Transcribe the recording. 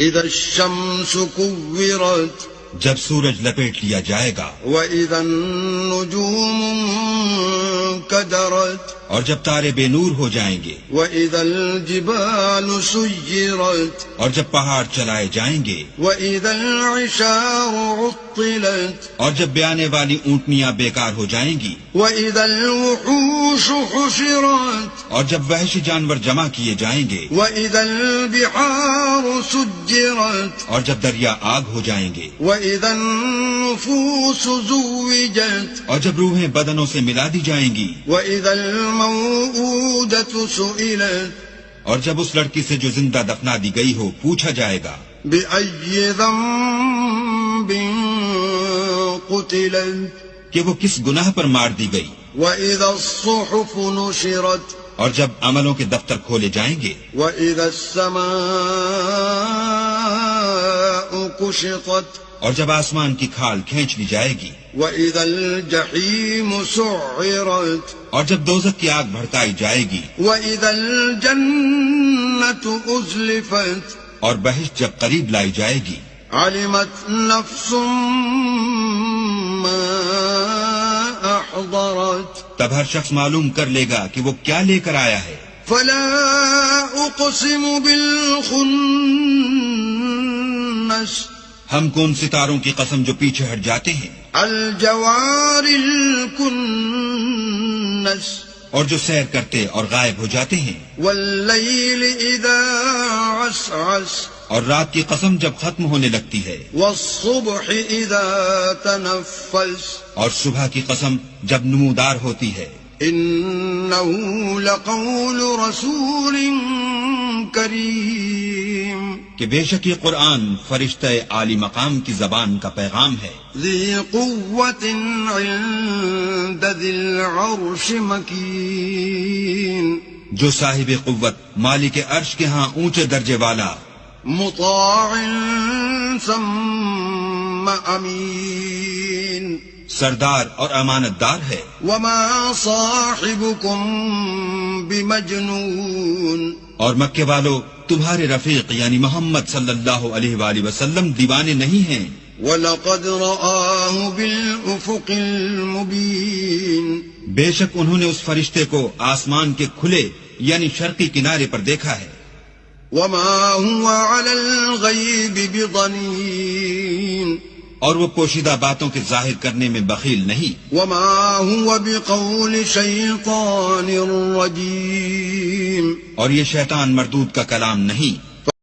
اذا الشمس كورت جب سورج لپیٹ لیا جائے گا، واذا النجوم انكدرت اور جب تارے بے نور ہو جائیں گے، واذا الجبال سيرت اور جب پہاڑ چلائے جائیں گے، واذا العشار عطلت اور جب بیانے والی اونٹنیاں بیکار ہو جائیں گی، واذا الوحوش حشرت اور جب وحشی جانور جمع کیے جائیں گے، واذا البحار سجرت اور جب دریا آگ ہو جائیں گے، واذا النفوس زوجت اور جب روحیں بدنوں سے ملا دی جائیں گی، واذا الموءودة سئلت اور جب اس لڑکی سے جو زندہ دفنا دی گئی ہو پوچھا جائے گا، بأي ذنب قتلت کہ وہ کس گناہ پر مار دی گئی، وإذا الصحف نشرت اور جب عملوں کے دفتر کھولے جائیں گے، وإذا السماء كشطت اور جب آسمان کی کھال کھینچ لی جائے گی، وإذا الجحيم سعرت اور جب دوزخ کی آگ بھڑکائی جائے گی، وإذا الجنة أزلفت اور بہشت جب قریب لائی جائے گی، علمت نفس ما أحضرت تب ہر شخص معلوم کر لے گا کہ وہ کیا لے کر آیا ہے۔ فلا أقسم بالخنس ہم کو ان ستاروں کی قسم جو پیچھے ہٹ جاتے ہیں، الجوار الكنس اور جو سیر کرتے اور غائب ہو جاتے ہیں، واللیل اذا عسعس اور رات کی قسم جب ختم ہونے لگتی ہے، والصبح اذا تنفس اور صبح کی قسم جب نمودار ہوتی ہے۔ انه لقول رسول کریم کہ بے شک یہ قرآن فرشتہ عالی مقام کی زبان کا پیغام ہے، ذی قوت عند ذی العرش مکین جو صاحب قوت مالک عرش کے ہاں اونچے درجے والا، مطاع ثم امین سردار اور امانت دار ہے۔ وما صاحبكم بمجنون اور مکے والو تمہارے رفیق یعنی محمد صلی اللہ علیہ وآلہ وسلم دیوانے نہیں ہیں، وَلَقَدْ رَآهُ بِالْأُفُقِ الْمُبِينِ بے شک انہوں نے اس فرشتے کو آسمان کے کھلے یعنی شرقی کنارے پر دیکھا ہے۔ وَمَا هُوَ عَلَى الْغَيْبِ بِضَنِينٍ اور وہ پوشیدہ باتوں کے ظاہر کرنے میں بخیل نہیں۔ وَمَا هُوَ بِقَوْلِ شَيْطَانٍ رَجِيمٍ اور یہ شیطان مردود کا کلام نہیں۔